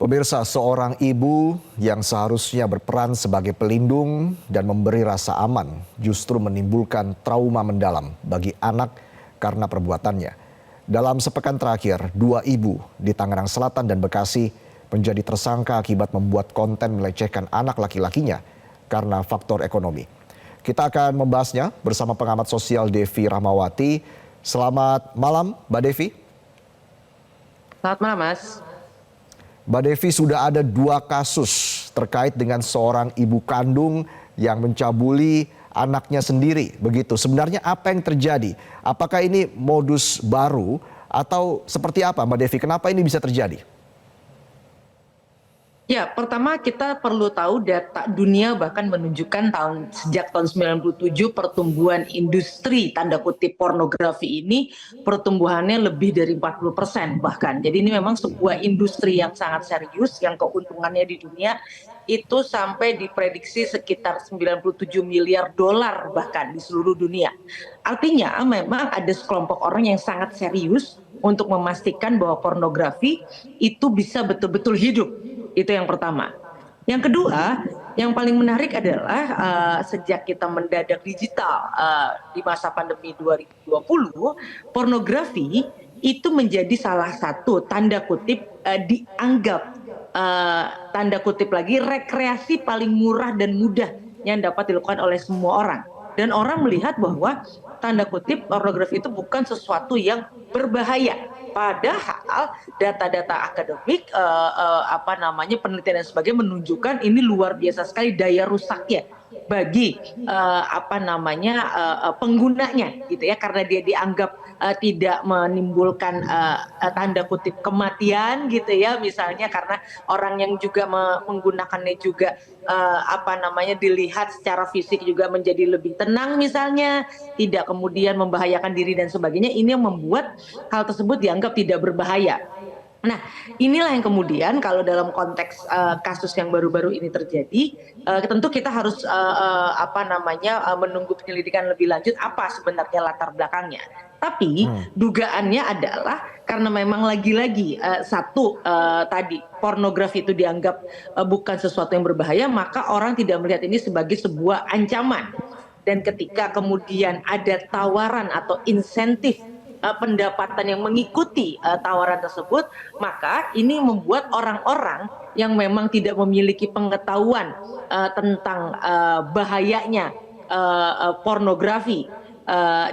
Pemirsa, seorang ibu yang seharusnya berperan sebagai pelindung dan memberi rasa aman justru menimbulkan trauma mendalam bagi anak karena perbuatannya. Dalam sepekan terakhir, 2 ibu di Tangerang Selatan dan Bekasi menjadi tersangka akibat membuat konten melecehkan anak laki-lakinya karena faktor ekonomi. Kita akan membahasnya bersama pengamat sosial Devi Rahmawati. Selamat malam, Mbak Devi. Selamat malam, Mas. Mbak Devi, sudah ada 2 kasus terkait dengan seorang ibu kandung yang mencabuli anaknya sendiri. Begitu. Sebenarnya apa yang terjadi? Apakah ini modus baru atau seperti apa, Mbak Devi? Kenapa ini bisa terjadi? Ya, pertama kita perlu tahu data dunia bahkan menunjukkan sejak tahun 97 pertumbuhan industri tanda kutip pornografi ini pertumbuhannya lebih dari 40% bahkan. Jadi ini memang sebuah industri yang sangat serius yang keuntungannya di dunia itu sampai diprediksi sekitar 97 miliar dolar bahkan di seluruh dunia. Artinya memang ada sekelompok orang yang sangat serius untuk memastikan bahwa pornografi itu bisa betul-betul hidup. Itu yang pertama. Yang kedua, yang paling menarik adalah sejak kita mendadak digital di masa pandemi 2020, pornografi itu menjadi salah satu tanda kutip dianggap tanda kutip lagi rekreasi paling murah dan mudah yang dapat dilakukan oleh semua orang. Dan orang melihat bahwa tanda kutip pornografi itu bukan sesuatu yang berbahaya. Padahal data-data akademik, penelitian dan sebagainya menunjukkan ini luar biasa sekali daya rusaknya bagi penggunanya, gitu ya, karena dia dianggap tidak menimbulkan tanda kutip kematian, gitu ya, misalnya karena orang yang juga menggunakannya juga dilihat secara fisik juga menjadi lebih tenang misalnya, tidak kemudian membahayakan diri dan sebagainya. Ini yang membuat hal tersebut dianggap tidak berbahaya. Nah, inilah yang kemudian kalau dalam konteks kasus yang baru-baru ini terjadi, tentu kita harus menunggu penyelidikan lebih lanjut apa sebenarnya latar belakangnya. Tapi dugaannya adalah karena memang lagi-lagi tadi pornografi itu dianggap bukan sesuatu yang berbahaya, maka orang tidak melihat ini sebagai sebuah ancaman. Dan ketika kemudian ada tawaran atau insentif pendapatan yang mengikuti tawaran tersebut, maka ini membuat orang-orang yang memang tidak memiliki pengetahuan tentang bahayanya pornografi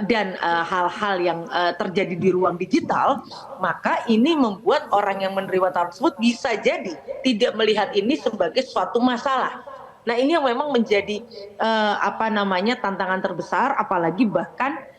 dan hal-hal yang terjadi di ruang digital, maka ini membuat orang yang menerima tawaran tersebut bisa jadi tidak melihat ini sebagai suatu masalah. Nah, ini yang memang menjadi tantangan terbesar, apalagi bahkan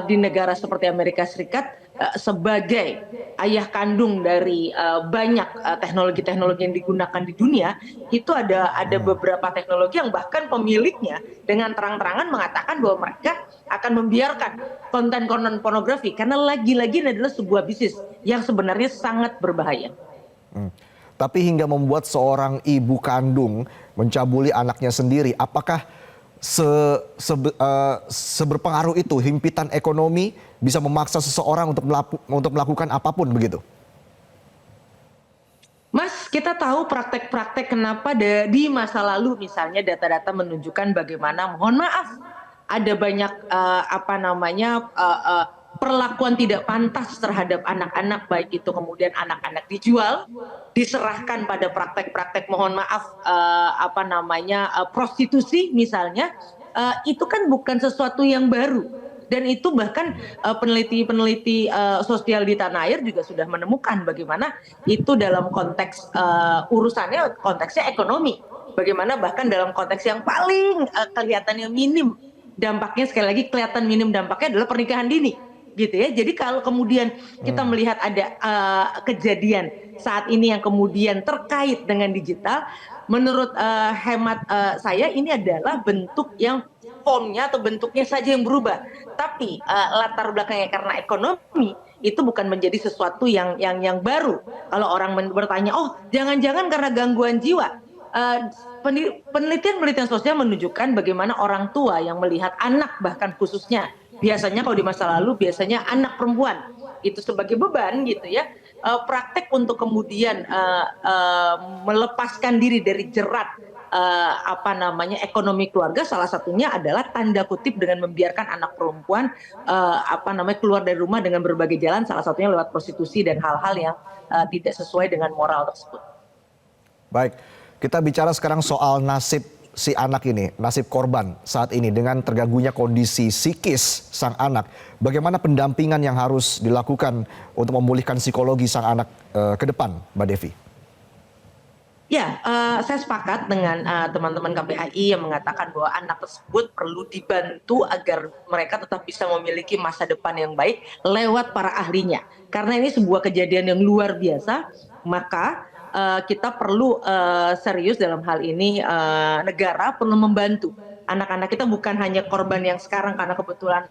di negara seperti Amerika Serikat sebagai ayah kandung dari banyak teknologi-teknologi yang digunakan di dunia, itu ada beberapa teknologi yang bahkan pemiliknya dengan terang-terangan mengatakan bahwa mereka akan membiarkan konten-konten pornografi karena lagi-lagi ini adalah sebuah bisnis yang sebenarnya sangat berbahaya. Tapi hingga membuat seorang ibu kandung mencabuli anaknya sendiri, apakah seberpengaruh itu himpitan ekonomi bisa memaksa seseorang untuk melakukan apapun begitu? Mas, kita tahu praktek-praktek kenapa di masa lalu misalnya data-data menunjukkan bagaimana, mohon maaf, ada banyak perlakuan tidak pantas terhadap anak-anak, baik itu kemudian anak-anak dijual, diserahkan pada praktek-praktek mohon maaf prostitusi misalnya, itu kan bukan sesuatu yang baru. Dan itu bahkan peneliti-peneliti sosial di tanah air juga sudah menemukan bagaimana itu dalam konteks konteksnya ekonomi. Bagaimana bahkan dalam konteks yang paling kelihatannya minim dampaknya, sekali lagi kelihatan minim dampaknya adalah pernikahan dini. Gitu ya. Jadi kalau kemudian kita melihat ada kejadian saat ini yang kemudian terkait dengan digital, menurut hemat saya ini adalah bentuk yang formnya atau bentuknya saja yang berubah, tapi latar belakangnya karena ekonomi itu bukan menjadi sesuatu yang baru. Kalau orang bertanya, oh jangan-jangan karena gangguan jiwa, penelitian sosial menunjukkan bagaimana orang tua yang melihat anak, bahkan khususnya biasanya kalau di masa lalu biasanya anak perempuan itu sebagai beban, gitu ya, praktek untuk kemudian melepaskan diri dari jerat ekonomi keluarga, salah satunya adalah tanda kutip dengan membiarkan anak perempuan keluar dari rumah dengan berbagai jalan, salah satunya lewat prostitusi dan hal-hal yang tidak sesuai dengan moral tersebut. Baik, kita bicara sekarang soal nasib si anak ini, nasib korban saat ini dengan terganggunya kondisi psikis sang anak. Bagaimana pendampingan yang harus dilakukan untuk memulihkan psikologi sang anak ke depan, Mbak Devi? Ya, saya sepakat dengan teman-teman KPAI yang mengatakan bahwa anak tersebut perlu dibantu agar mereka tetap bisa memiliki masa depan yang baik lewat para ahlinya. Karena ini sebuah kejadian yang luar biasa, maka kita perlu serius dalam hal ini, negara perlu membantu. Anak-anak kita bukan hanya korban yang sekarang karena kebetulan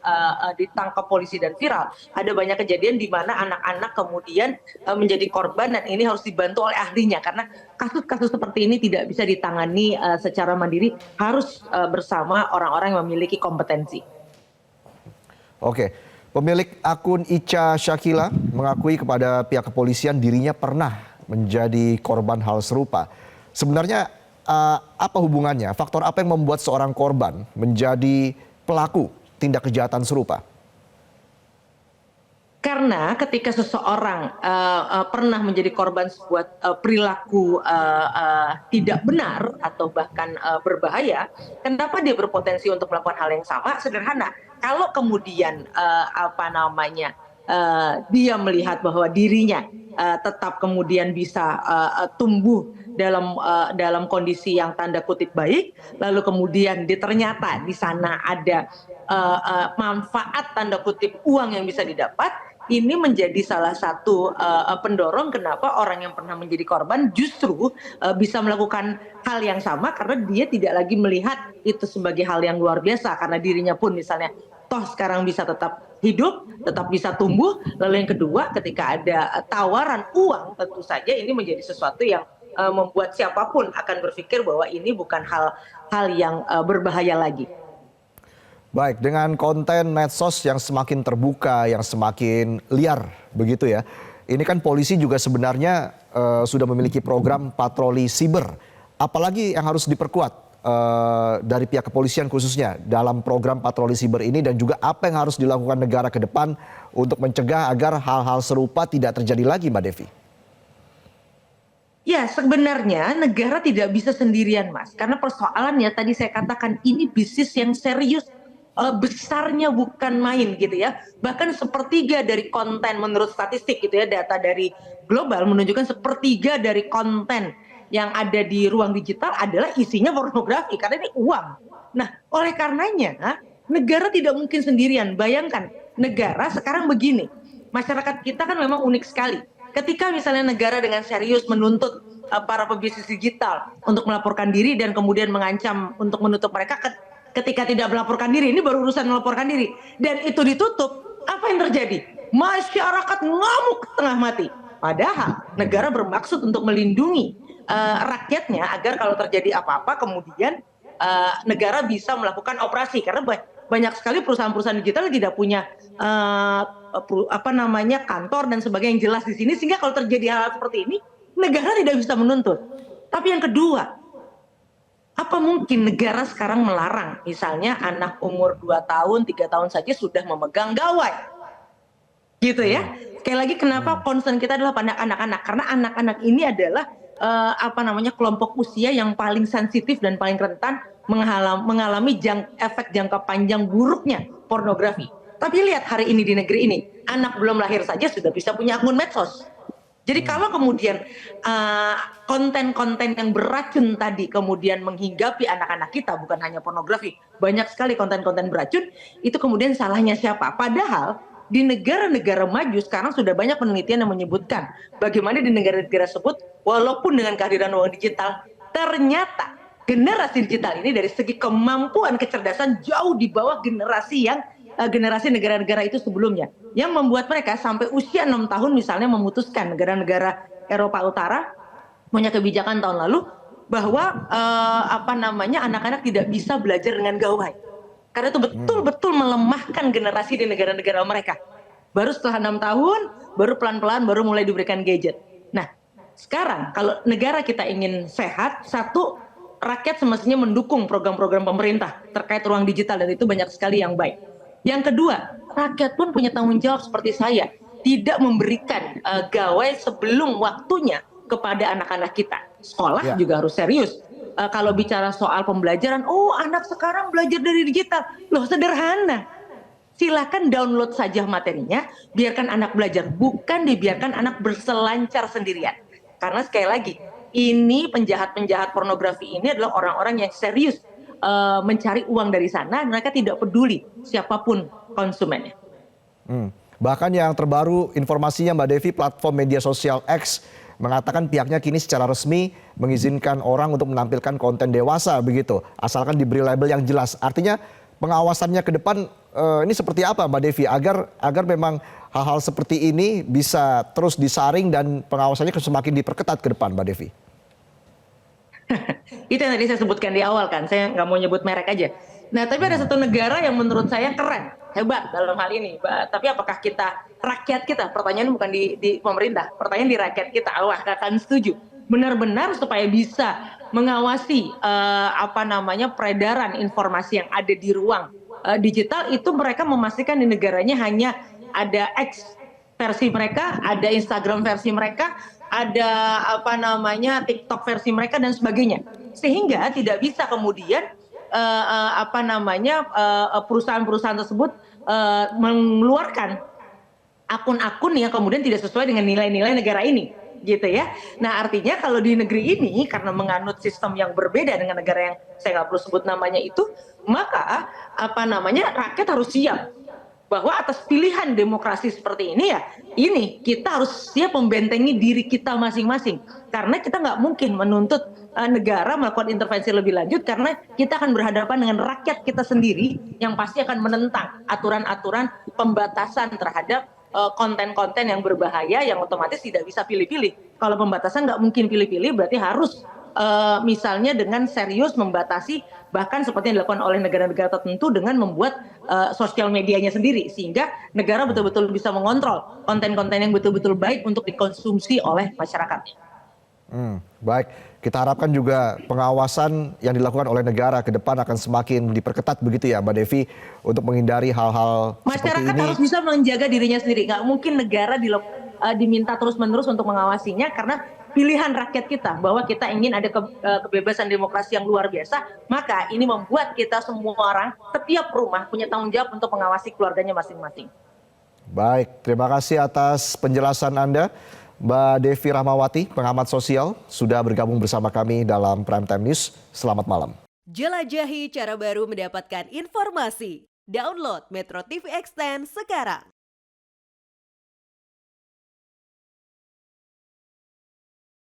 ditangkap polisi dan viral. Ada banyak kejadian di mana anak-anak kemudian menjadi korban dan ini harus dibantu oleh ahlinya. Karena kasus-kasus seperti ini tidak bisa ditangani secara mandiri, harus bersama orang-orang yang memiliki kompetensi. Oke, pemilik akun Ica Syakila mengakui kepada pihak kepolisian dirinya pernah menjadi korban hal serupa. Sebenarnya apa hubungannya? Faktor apa yang membuat seorang korban menjadi pelaku tindak kejahatan serupa? Karena ketika seseorang pernah menjadi korban sebuah perilaku tidak benar atau bahkan berbahaya, kenapa dia berpotensi untuk melakukan hal yang sama? Sederhana, kalau kemudian dia melihat bahwa dirinya tetap kemudian bisa tumbuh dalam kondisi yang tanda kutip baik, lalu kemudian ternyata di sana ada manfaat tanda kutip uang yang bisa didapat, ini menjadi salah satu pendorong kenapa orang yang pernah menjadi korban justru bisa melakukan hal yang sama, karena dia tidak lagi melihat itu sebagai hal yang luar biasa, karena dirinya pun misalnya toh sekarang bisa tetap hidup, tetap bisa tumbuh. Lalu yang kedua, ketika ada tawaran uang, tentu saja ini menjadi sesuatu yang membuat siapapun akan berpikir bahwa ini bukan hal yang berbahaya lagi. Baik, dengan konten medsos yang semakin terbuka, yang semakin liar begitu ya. Ini kan polisi juga sebenarnya sudah memiliki program patroli siber. Apalagi yang harus diperkuat dari pihak kepolisian khususnya dalam program patroli siber ini, dan juga apa yang harus dilakukan negara ke depan untuk mencegah agar hal-hal serupa tidak terjadi lagi, Mbak Devi? Ya, sebenarnya negara tidak bisa sendirian, Mas. Karena persoalannya tadi saya katakan ini bisnis yang serius, besarnya bukan main gitu ya. Bahkan sepertiga dari konten menurut statistik gitu ya, data dari global menunjukkan sepertiga dari konten yang ada di ruang digital adalah isinya pornografi, karena ini uang. Nah, oleh karenanya negara tidak mungkin sendirian. Bayangkan, negara sekarang begini, masyarakat kita kan memang unik sekali. Ketika misalnya negara dengan serius menuntut para pebisnis digital untuk melaporkan diri dan kemudian mengancam untuk menutup mereka, ketika tidak melaporkan diri, ini baru urusan melaporkan diri, dan itu ditutup, apa yang terjadi? Masyarakat ngamuk setengah mati. Padahal negara bermaksud untuk melindungi rakyatnya agar kalau terjadi apa-apa kemudian negara bisa melakukan operasi, karena banyak sekali perusahaan-perusahaan digital yang tidak punya kantor dan sebagainya yang jelas di sini, sehingga kalau terjadi hal seperti ini negara tidak bisa menuntut. Tapi yang kedua, apa mungkin negara sekarang melarang misalnya anak umur 2 tahun, 3 tahun saja sudah memegang gawai? Gitu ya. Sekali lagi, kenapa concern kita adalah pada anak-anak? Karena anak-anak ini adalah kelompok usia yang paling sensitif dan paling rentan mengalami efek jangka panjang buruknya pornografi. Tapi lihat hari ini di negeri ini, anak belum lahir saja sudah bisa punya akun medsos. Jadi kalau kemudian konten-konten yang beracun tadi kemudian menghinggapi anak-anak kita, bukan hanya pornografi, banyak sekali konten-konten beracun, itu kemudian salahnya siapa? Padahal di negara-negara maju sekarang sudah banyak penelitian yang menyebutkan bagaimana di negara-negara tersebut, walaupun dengan kehadiran uang digital, ternyata generasi digital ini dari segi kemampuan kecerdasan jauh di bawah generasi negara-negara itu sebelumnya, yang membuat mereka sampai usia 6 tahun misalnya memutuskan, negara-negara Eropa Utara punya kebijakan tahun lalu bahwa anak-anak tidak bisa belajar dengan gawai, karena itu betul-betul melemahkan generasi di negara-negara mereka. Baru setelah 6 tahun, baru pelan-pelan baru mulai diberikan gadget. Nah, sekarang kalau negara kita ingin sehat, satu, rakyat semestinya mendukung program-program pemerintah terkait ruang digital dan itu banyak sekali yang baik. Yang kedua, rakyat pun punya tanggung jawab seperti saya, tidak memberikan gawai sebelum waktunya kepada anak-anak kita. Sekolah Ya. juga harus serius. Kalau bicara soal pembelajaran, oh anak sekarang belajar dari digital, loh sederhana. Silakan download saja materinya, biarkan anak belajar, bukan dibiarkan anak berselancar sendirian. Karena sekali lagi, ini penjahat-penjahat pornografi ini adalah orang-orang yang serius mencari uang dari sana, mereka tidak peduli siapapun konsumennya. Bahkan yang terbaru informasinya Mbak Devi, platform media sosial X mengatakan pihaknya kini secara resmi mengizinkan orang untuk menampilkan konten dewasa begitu, asalkan diberi label yang jelas. Artinya pengawasannya ke depan ini seperti apa Mbak Devi agar memang hal-hal seperti ini bisa terus disaring dan pengawasannya semakin diperketat ke depan Mbak Devi? Itu yang tadi saya sebutkan di awal kan, saya nggak mau nyebut merek aja. Nah, tapi ada satu negara yang menurut saya keren, hebat dalam hal ini. Tapi apakah kita, rakyat kita, pertanyaan bukan di pemerintah, pertanyaan di rakyat kita, wah akan setuju. Benar-benar supaya bisa mengawasi peredaran informasi yang ada di ruang digital itu mereka memastikan di negaranya hanya ada X versi mereka, ada Instagram versi mereka, ada TikTok versi mereka dan sebagainya. Sehingga tidak bisa kemudian perusahaan-perusahaan tersebut mengeluarkan akun-akun yang kemudian tidak sesuai dengan nilai-nilai negara ini, gitu ya. Nah, artinya kalau di negeri ini karena menganut sistem yang berbeda dengan negara yang saya nggak perlu sebut namanya itu, maka rakyat harus siap bahwa atas pilihan demokrasi seperti ini ya, ini kita harus siap membentengi diri kita masing-masing. Karena kita nggak mungkin menuntut negara melakukan intervensi lebih lanjut karena kita akan berhadapan dengan rakyat kita sendiri yang pasti akan menentang aturan-aturan pembatasan terhadap konten-konten yang berbahaya yang otomatis tidak bisa pilih-pilih. Kalau pembatasan nggak mungkin pilih-pilih berarti harus misalnya dengan serius membatasi bahkan seperti yang dilakukan oleh negara-negara tertentu dengan membuat sosial medianya sendiri sehingga negara betul-betul bisa mengontrol konten-konten yang betul-betul baik untuk dikonsumsi oleh masyarakat. Baik, kita harapkan juga pengawasan yang dilakukan oleh negara ke depan akan semakin diperketat begitu ya Mbak Devi untuk menghindari hal-hal seperti Masyarakat ini. harus bisa menjaga dirinya sendiri, nggak mungkin negara diminta terus-menerus untuk mengawasinya karena pilihan rakyat kita bahwa kita ingin ada kebebasan demokrasi yang luar biasa, maka ini membuat kita semua orang, setiap rumah punya tanggung jawab untuk mengawasi keluarganya masing-masing. Baik, terima kasih atas penjelasan Anda, Mbak Devi Rahmawati, pengamat sosial, sudah bergabung bersama kami dalam Prime Time News. Selamat malam. Jelajahi cara baru mendapatkan informasi. Download Metro TV Extend sekarang.